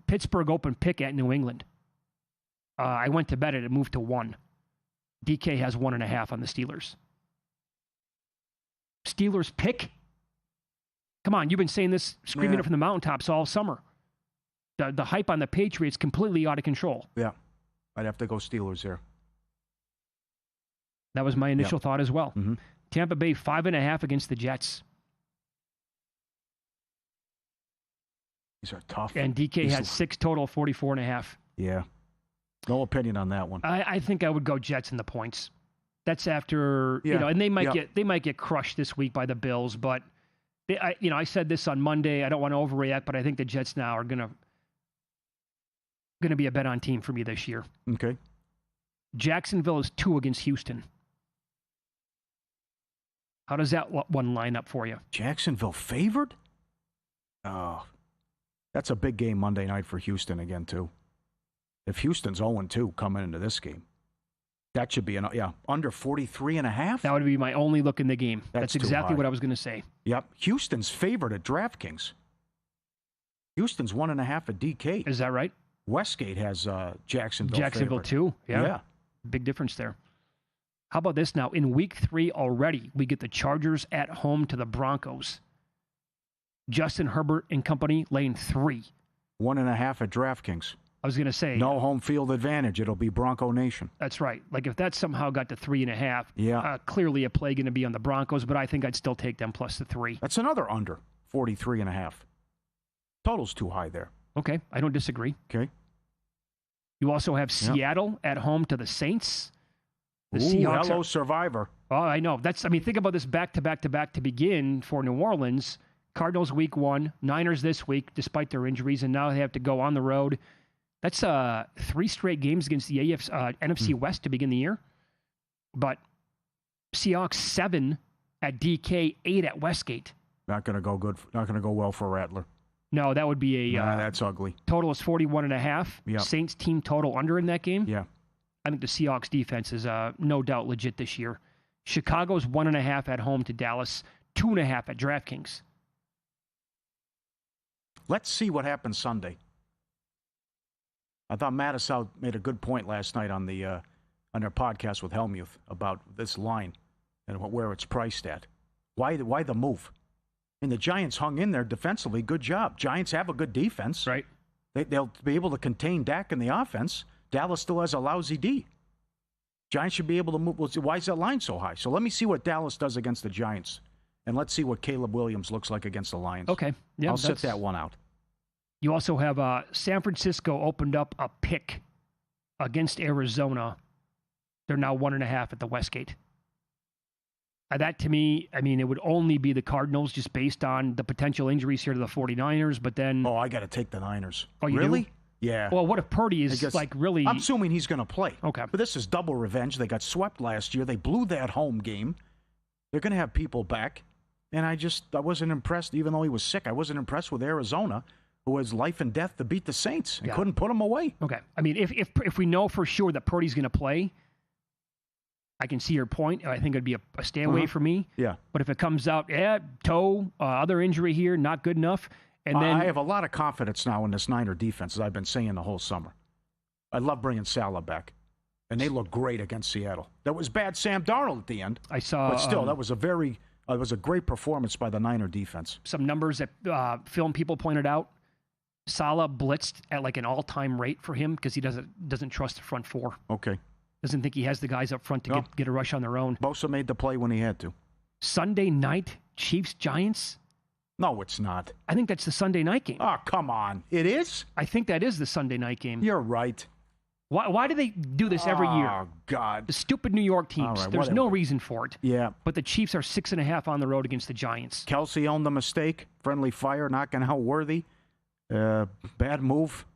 S3: Pittsburgh open pick at New England. I went to bet it. It moved to 1. DK has 1.5 on the Steelers. Steelers pick? Come on, you've been saying this, screaming it from the mountaintops all summer. The hype on the Patriots completely out of control.
S4: Yeah, I'd have to go Steelers there.
S3: That was my initial thought as well.
S4: Mm-hmm.
S3: Tampa Bay 5.5 against the Jets.
S4: These are tough.
S3: And DK has 6 total, 44.5.
S4: Yeah. No opinion on that one.
S3: I think I would go Jets in the points. That's after, and they might get crushed this week by the Bills, but I said this on Monday. I don't want to overreact, but I think the Jets now are going to be a bet on team for me this year.
S4: Okay.
S3: Jacksonville is 2 against Houston. How does that one line up for you?
S4: Jacksonville favored? Oh, that's a big game Monday night for Houston again, too. If Houston's 0-2 coming into this game, that should be under 43.5.
S3: That would be my only look in the game. That's exactly
S4: high.
S3: what I was going to say.
S4: Yep. Houston's favored at DraftKings. Houston's 1.5 at DK.
S3: Is that right?
S4: Westgate has Jacksonville favored.
S3: Too. Yeah. Big difference there. How about this now? In week 3 already, we get the Chargers at home to the Broncos. Justin Herbert and company laying 3.
S4: 1.5 at DraftKings.
S3: I was going to say.
S4: No home field advantage. It'll be Bronco Nation.
S3: That's right. Like if that somehow got to 3.5, clearly a play going to be on the Broncos, but I think I'd still take them plus the 3.
S4: That's another under 43.5. Total's too high there.
S3: Okay. I don't disagree.
S4: Okay.
S3: You also have Seattle at home to the Saints. The
S4: Seahawks hello, Survivor.
S3: Oh, I know. Think about this back-to-back to begin for New Orleans. Cardinals week 1, Niners this week, despite their injuries, and now they have to go on the road. That's 3 straight games against the NFC West to begin the year. But Seahawks 7 at DK, 8 at Westgate.
S4: Not going to go good. Not going to go well for Rattler.
S3: No, that would be
S4: that's ugly.
S3: Total is 41.5.
S4: Yep.
S3: Saints team total under in that game.
S4: Yeah.
S3: I think the Seahawks defense is no doubt legit this year. Chicago's 1.5 at home to Dallas, 2.5 at DraftKings.
S4: Let's see what happens Sunday. I thought Mattisau made a good point last night on their podcast with Helmuth about this line and where it's priced at. Why the move? I mean, the Giants hung in there defensively. Good job. Giants have a good defense.
S3: Right.
S4: They'll be able to contain Dak in the offense. Dallas still has a lousy D. Giants should be able to move. Why is that line so high? So let me see what Dallas does against the Giants. And let's see what Caleb Williams looks like against the Lions.
S3: Okay. Yeah,
S4: I'll sit that one out.
S3: You also have San Francisco opened up a pick against Arizona. They're now 1.5 at the Westgate. That, to me, I mean, it would only be the Cardinals just based on the potential injuries here to the 49ers, but then...
S4: Oh, I got to take the Niners.
S3: Oh, you
S4: really?
S3: Do?
S4: Yeah.
S3: Well, what if Purdy is, really...
S4: I'm assuming he's going to play.
S3: Okay.
S4: But this is double revenge. They got swept last year. They blew that home game. They're going to have people back. And I wasn't impressed, even though he was sick. I wasn't impressed with Arizona, who has life and death to beat the Saints and couldn't put them away.
S3: Okay. I mean, if we know for sure that Purdy's going to play... I can see your point. I think it'd be a stay away for me.
S4: Yeah.
S3: But if it comes out, toe, other injury here, not good enough. And then
S4: I have a lot of confidence now in this Niner defense, as I've been saying the whole summer. I love bringing Salah back. And they look great against Seattle. That was bad Sam Darnold at the end.
S3: I saw.
S4: But still, that was a great performance by the Niner defense.
S3: Some numbers that film people pointed out. Salah blitzed at like an all-time rate for him because he doesn't trust the front four.
S4: Okay.
S3: Doesn't think he has the guys up front to get a rush on their own.
S4: Bosa made the play when he had to.
S3: Sunday night, Chiefs-Giants?
S4: No, it's not.
S3: I think that's the Sunday night game.
S4: Oh, come on. It is?
S3: I think that is the Sunday night game.
S4: You're right.
S3: Why do they do this every year?
S4: Oh, God.
S3: The stupid New York teams.
S4: Right,
S3: There's no reason for it.
S4: Yeah.
S3: But the Chiefs are 6.5 on the road against the Giants.
S4: Kelsey owned the mistake. Friendly fire, knocking out Worthy. Bad move.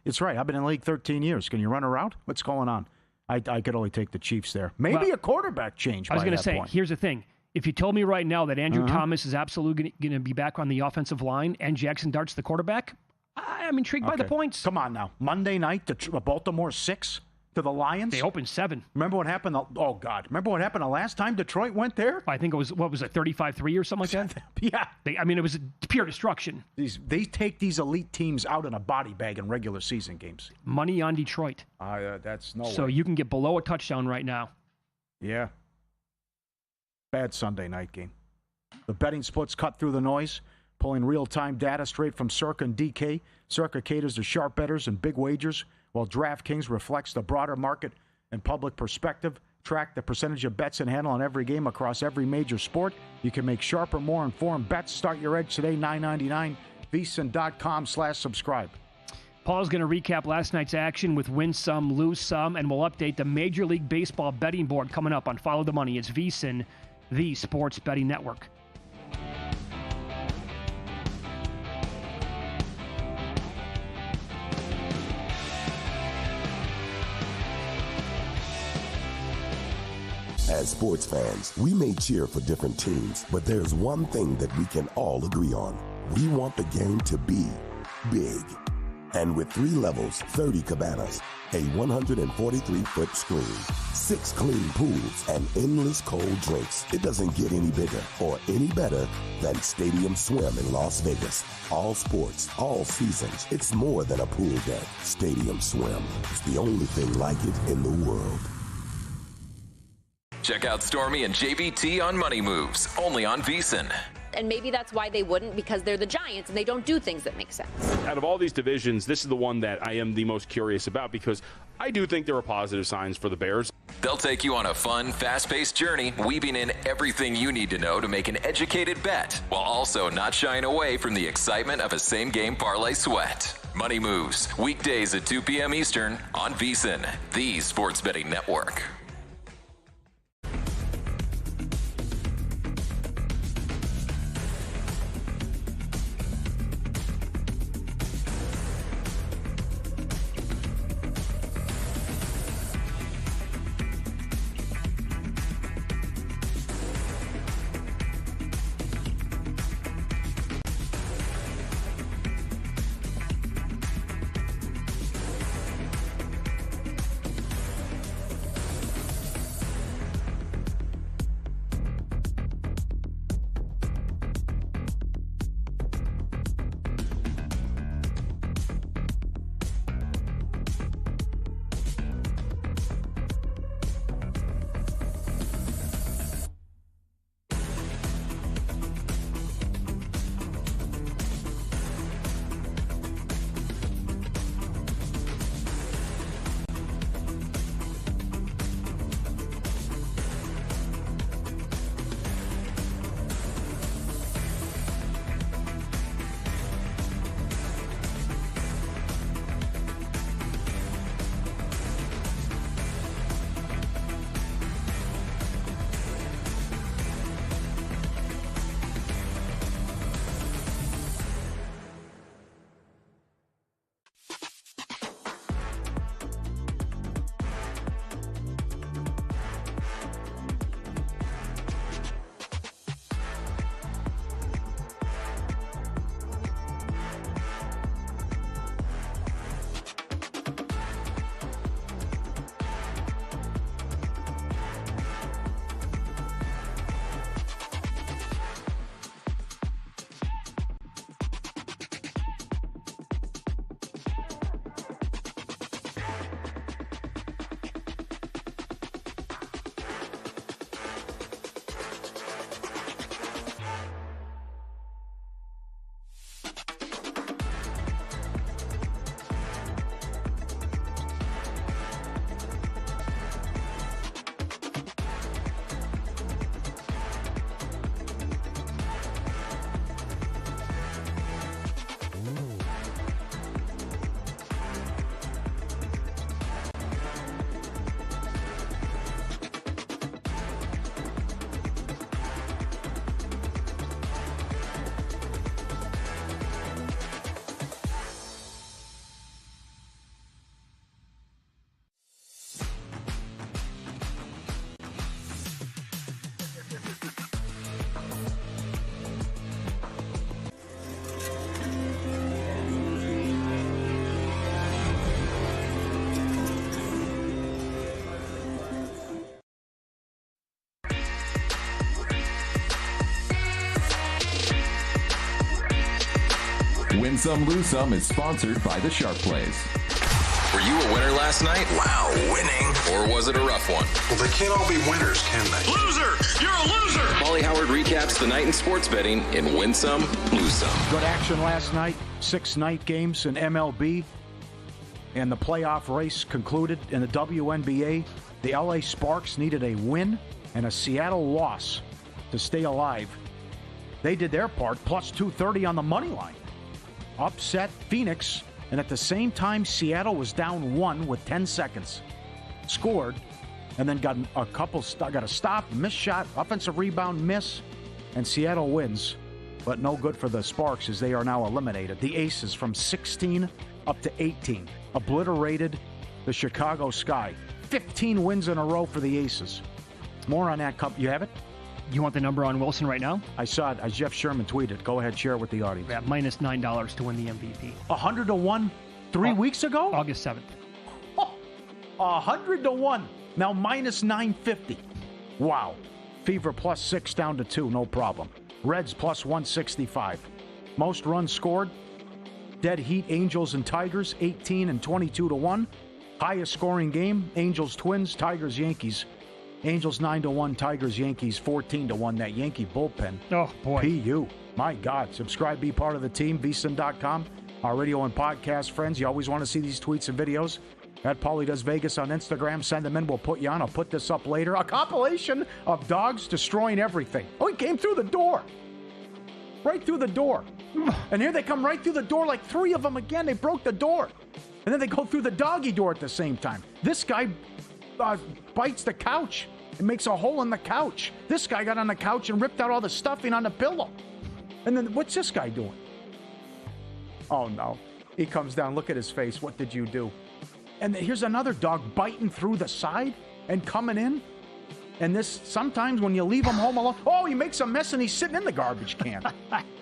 S4: It's right. I've been in the league 13 years. Can you run her out? What's going on? I could only take the Chiefs there. Maybe a quarterback change.
S3: I was going to say, here's the thing. If you told me right now that Andrew Thomas is absolutely going to be back on the offensive line and Jackson Dart's the quarterback, I'm intrigued by the points.
S4: Come on now. Monday night, Baltimore 6. to the Lions?
S3: They opened 7.
S4: Remember what happened? Oh, God. Remember what happened the last time Detroit went there?
S3: I think it was, 35-3 or something like that?
S4: Yeah.
S3: It was pure destruction.
S4: They take these elite teams out in a body bag in regular season games.
S3: Money on Detroit.
S4: That's no way.
S3: So you can get below a touchdown right now.
S4: Yeah. Bad Sunday night game. The betting splits cut through the noise, pulling real-time data straight from Circa and DK. Circa caters to sharp bettors and big wagers, while DraftKings reflects the broader market and public perspective. Track the percentage of bets and handle on every game across every major sport. You can make sharper, more informed bets. Start your edge today, $9.99. VSiN.com/subscribe.
S3: Paul's going to recap last night's action with win some, lose some, and we'll update the Major League Baseball betting board coming up on Follow the Money. It's VSiN, the sports betting network.
S9: As sports fans, we may cheer for different teams, but there's one thing that we can all agree on. We want the game to be big. And with 3 levels, 30 cabanas, a 143-foot screen, 6 clean pools, and endless cold drinks, it doesn't get any bigger or any better than Stadium Swim in Las Vegas. All sports, all seasons. It's more than a pool deck. Stadium Swim is the only thing like it in the world.
S5: Check out Stormy and JVT on Money Moves, only on VSiN.
S10: And maybe that's why they wouldn't, because they're the Giants and they don't do things that make sense.
S11: Out of all these divisions, this is the one that I am the most curious about because I do think there are positive signs for the Bears.
S5: They'll take you on a fun, fast-paced journey, weaving in everything you need to know to make an educated bet, while also not shying away from the excitement of a same-game parlay sweat. Money Moves, weekdays at 2 p.m. Eastern on VSiN, the sports betting network.
S12: Win Some, Lose Some is sponsored by the Sharp Plays.
S5: Were you a winner last night?
S2: Wow, winning.
S5: Or was it a rough one?
S2: Well, they can't all be winners, can they?
S1: Loser! You're a loser!
S5: Paulie Howard recaps the night in sports betting in Win Some, Lose Some.
S4: Good action last night. 6 night games in MLB. And the playoff race concluded in the WNBA. The LA Sparks needed a win and a Seattle loss to stay alive. They did their part, plus 230 on the money line. Upset Phoenix, and at the same time, Seattle was down 1 with 10 seconds. Scored, and then got a stop, missed shot, offensive rebound, miss, and Seattle wins. But no good for the Sparks as they are now eliminated. The Aces from 16 up to 18 obliterated the Chicago Sky. 15 wins in a row for the Aces. More on that. You have it?
S3: You want the number on Wilson right now?
S4: I saw it as Jeff Sherman tweeted. Go ahead, share it with the audience.
S3: Yeah, minus $9 to win the MVP.
S4: 100-1 3 weeks ago?
S3: August 7th.
S4: 100-1. Now minus 950. Wow. Fever plus 6 down to 2, no problem. Reds plus 165. Most runs scored. Dead Heat, Angels, and Tigers, 18 and 22-1. Highest scoring game, Angels, Twins, Tigers, Yankees. Angels 9-1, Tigers, Yankees 14-1. That Yankee bullpen.
S3: Oh, boy.
S4: PU. My God. Subscribe, be part of the team, VSiN.com. Our radio and podcast friends, you always want to see these tweets and videos. At Paulie Does Vegas on Instagram. Send them in. We'll put you on. I'll put this up later. A compilation of dogs destroying everything. Oh, he came through the door. Right through the door. And here they come right through the door, like 3 of them again. They broke the door. And then they go through the doggy door at the same time. This guy bites the couch and makes a hole in the couch. This guy got on the couch and ripped out all the stuffing on the pillow. And then what's this guy doing? Oh, no. He comes down. Look at his face. What did you do? And here's another dog biting through the side and coming in. And this, sometimes when you leave him home alone, oh, he makes a mess and he's sitting in the garbage can.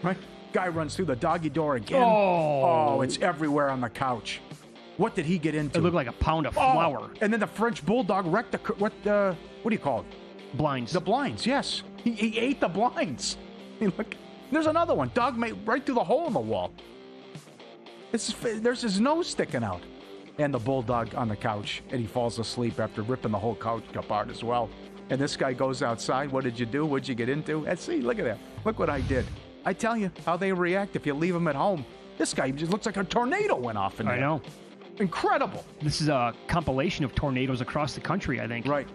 S4: Right? Guy runs through the doggy door again. Oh, it's everywhere on the couch. What did he get into?
S3: It looked like a pound of flour.
S4: And then the French bulldog wrecked the, what do you call it?
S3: Blinds.
S4: The blinds, yes. He ate the blinds. Look, there's another one. Dog made right through the hole in the wall. There's his nose sticking out. And the bulldog on the couch. And he falls asleep after ripping the whole couch apart as well. And this guy goes outside. What did you do? What'd you get into? And see, look at that. Look what I did. I tell you how they react if you leave them at home. This guy just looks like a tornado went off in there.
S3: I know.
S4: Incredible.
S3: This is a compilation of tornadoes across the country, I think.
S4: Right.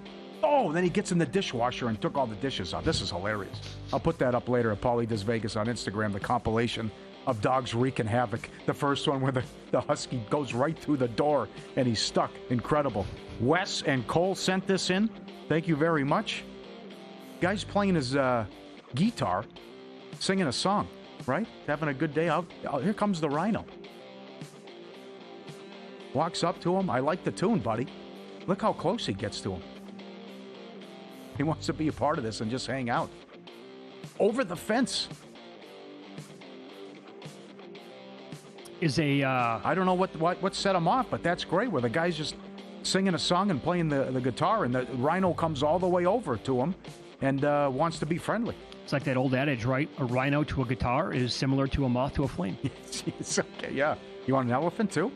S4: Oh, then he gets in the dishwasher and took all the dishes out. This is hilarious. I'll put that up later at Paulie Does Vegas on Instagram, the compilation of dogs wreaking havoc. The first one where the husky goes right through the door and he's stuck. Incredible. Wes and Cole sent this in. Thank you very much. Guy's playing his guitar, singing a song, right? Having a good day. Here comes the rhino. Walks up to him. I like the tune, buddy. Look how close he gets to him. He wants to be a part of this and just hang out. Over the fence. I don't know what set him off, but that's great, where the guy's just singing a song and playing the guitar, and the rhino comes all the way over to him and wants to be friendly.
S3: It's like that old adage, right? A rhino to a guitar is similar to a moth to a flame.
S4: It's okay, yeah. You want an elephant, too?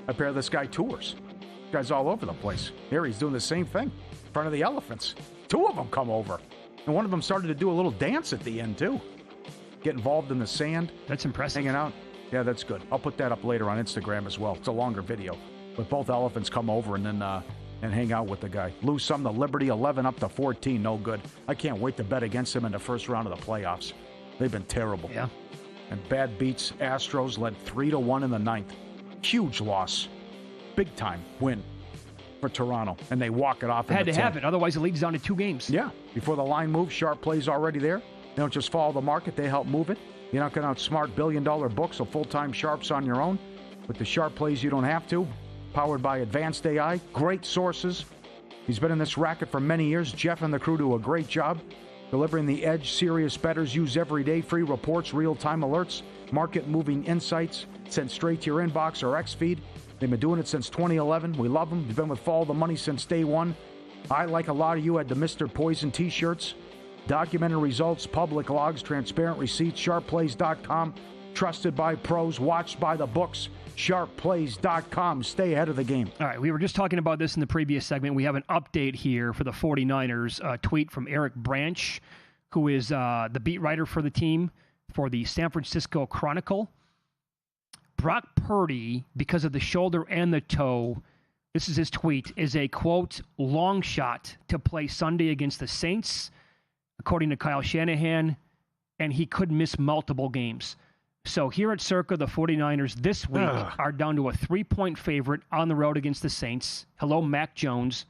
S4: Apparently this guy tours. This guy's all over the place. Here he's doing the same thing in front of the elephants. 2 of them come over. And one of them started to do a little dance at the end, too. Get involved in the sand.
S3: That's impressive.
S4: Hanging out. Yeah, that's good. I'll put that up later on Instagram as well. It's a longer video. But both elephants come over and then and hang out with the guy. Lose some to Liberty, 11 up to 14. No good. I can't wait to bet against them in the first round of the playoffs. They've been terrible.
S3: Yeah.
S4: And bad beats. Astros led 3-1 in the 9th. Huge loss. Big time win for Toronto. And they walk it off.
S3: Had to have it. Otherwise, it leads down to 2 games.
S4: Yeah. Before the line moves, sharp plays already there. They don't just follow the market. They help move it. You're not going to outsmart billion-dollar books of full-time sharps on your own. With the sharp plays, you don't have to. Powered by Advanced AI. Great sources. He's been in this racket for many years. Jeff and the crew do a great job delivering the edge serious bettors use every day. Free reports, real-time alerts, market-moving insights sent straight to your inbox or X feed. They've been doing it since 2011. We love them. They've been with Follow the Money since day one. I, like a lot of you, had the Mr. Poison t-shirts. Documented results, public logs, transparent receipts, sharpplays.com. trusted by pros, watched by the books. Sharpplays.com. Stay ahead of the game.
S3: All right, we were just talking about this in the previous segment. We have an update here for the 49ers. A tweet from Eric Branch, who is the beat writer for the team for the San Francisco Chronicle. Brock Purdy, because of the shoulder and the toe, this is his tweet, is a, quote, long shot to play Sunday against the Saints, according to Kyle Shanahan, and he could miss multiple games. So here at Circa, the 49ers this week are down to a 3-point favorite on the road against the Saints. Hello, Mac Jones.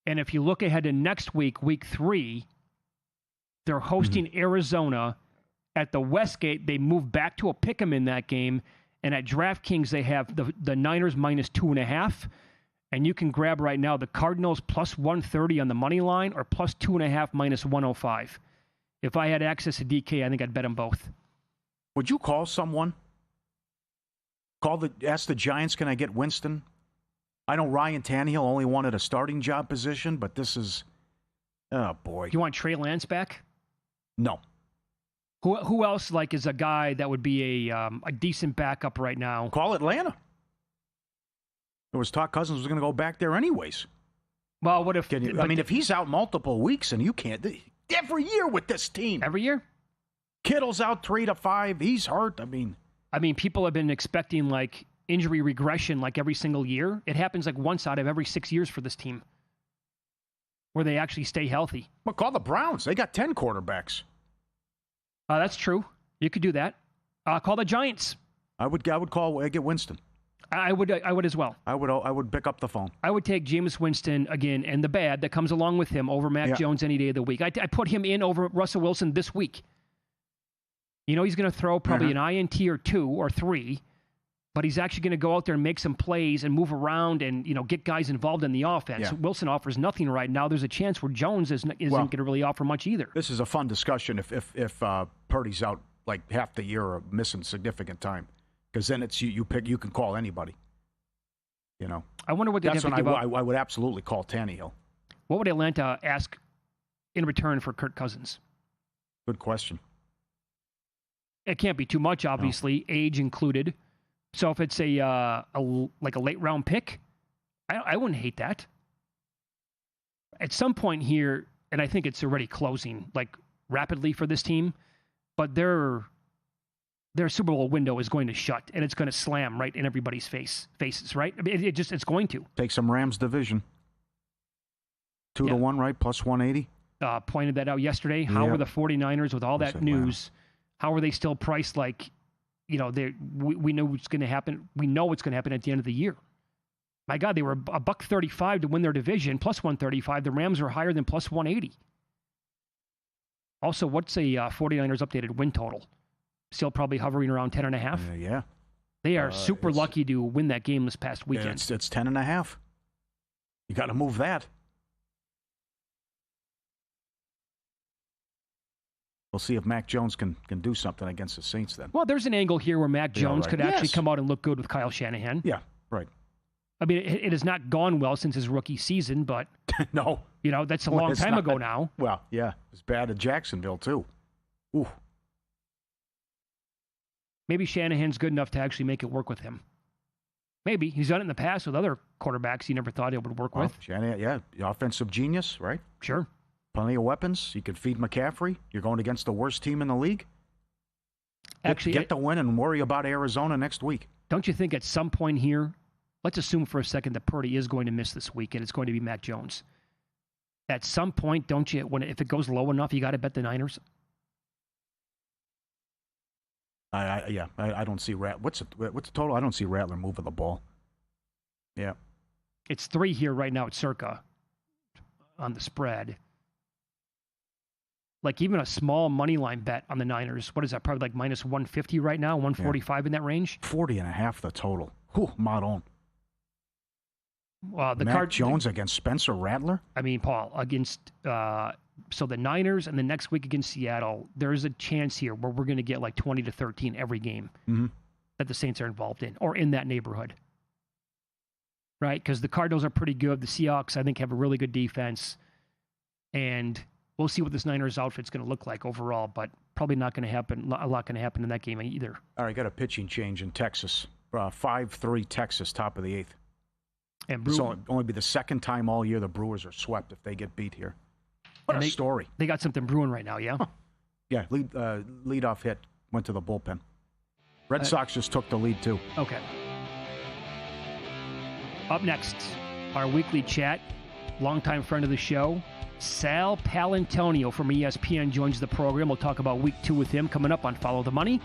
S3: And if you look ahead to next week, week 3, they're hosting Arizona. At the Westgate, they move back to a pick'em in that game. And at DraftKings, they have the Niners minus 2.5. And you can grab right now the Cardinals plus 130 on the money line or plus 2.5 minus 105. If I had access to DK, I think I'd bet them both.
S4: Would you call someone? Ask the Giants, can I get Winston? I know Ryan Tannehill only wanted a starting job position, but this is, oh boy.
S3: You want Trey Lance back?
S4: No.
S3: Who else is a guy that would be a decent backup right now?
S4: Call Atlanta. There was talk Cousins was going to go back there anyways.
S3: Well, what if?
S4: If he's out multiple weeks and you can't, every year with this team.
S3: Every year?
S4: Kittle's out 3 to 5. He's hurt.
S3: People have been expecting injury regression every single year. It happens once out of every 6 years for this team, where they actually stay healthy.
S4: Well, call the Browns. They got 10 quarterbacks.
S3: That's true. You could do that. Call the Giants.
S4: I would get Winston.
S3: I would as well.
S4: I would pick up the phone.
S3: I would take Jameis Winston again, and the bad that comes along with him over Mac Jones any day of the week. I put him in over Russell Wilson this week. He's going to throw probably an INT or 2 or 3, but he's actually going to go out there and make some plays and move around and get guys involved in the offense.
S4: Yeah.
S3: Wilson offers nothing right now. There's a chance where Jones isn't going to really offer much either.
S4: This is a fun discussion if Purdy's out half the year or missing significant time, because then it's you can call anybody.
S3: I wonder what they'd have to give up.
S4: I would absolutely call Tannehill.
S3: What would Atlanta ask in return for Kirk Cousins?
S4: Good question.
S3: It can't be too much, obviously, age included. So if it's a late round pick, I wouldn't hate that. At some point here, and I think it's already closing rapidly for this team, but their Super Bowl window is going to shut, and it's going to slam right in everybody's faces, right? It's going to.
S4: Take some Rams division. 2-1, right? Plus 180.
S3: Pointed that out yesterday. How were the 49ers with all that news? How are they still priced we know what's going to happen. We know what's going to happen at the end of the year. My God, they were $135 to win their division, plus 135. The Rams are higher than plus 180. Also, what's a 49ers updated win total? Still probably hovering around 10.5?
S4: Yeah.
S3: They are super lucky to win that game this past weekend.
S4: Yeah, it's 10.5. You got to move that. We'll see if Mac Jones can do something against the Saints then.
S3: Well, there's an angle here where Mac Jones could actually come out and look good with Kyle Shanahan.
S4: Yeah, right.
S3: It has not gone well since his rookie season, but
S4: no,
S3: that's a long time ago now.
S4: Well, yeah, it's bad at Jacksonville too. Ooh.
S3: Maybe Shanahan's good enough to actually make it work with him. Maybe he's done it in the past with other quarterbacks he never thought it would work with.
S4: Shanahan, the offensive genius, right?
S3: Sure.
S4: Plenty of weapons. You can feed McCaffrey. You're going against the worst team in the league. Actually, get the win and worry about Arizona next week.
S3: Don't you think at some point here, let's assume for a second that Purdy is going to miss this week and it's going to be Mac Jones. At some point, don't you, if it goes low enough, you got to bet the Niners?
S4: I don't see what's the total? I don't see Rattler moving the ball. Yeah.
S3: It's 3 here right now at Circa on the spread. Even a small money line bet on the Niners. What is that? Probably minus 150 right now, 145 in that range.
S4: 40.5 the total. Whew, Maron.
S3: Well,
S4: Mac Jones against Spencer Rattler?
S3: Paul, against so the Niners and the next week against Seattle, there's a chance here where we're going to get 20 to 13 every game that the Saints are involved in or in that neighborhood. Right? Because the Cardinals are pretty good. The Seahawks, I think, have a really good defense. And we'll see what this Niners outfit's going to look like overall, but probably not going to happen. A lot going to happen in that game either.
S4: All right, got a pitching change in Texas. 5-3 Texas, top of the 8th.
S3: And
S4: It's only be the second time all year the Brewers are swept if they get beat here. What a story.
S3: They got something brewing right now, yeah?
S4: Huh. Yeah, leadoff hit went to the bullpen. Red Sox just took the lead, too.
S3: Okay. Up next, our weekly chat. Longtime friend of the show, Sal Palantonio from ESPN joins the program. We'll talk about week 2 with him coming up on Follow the Money.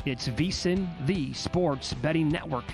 S3: It's VSiN, the Sports Betting Network.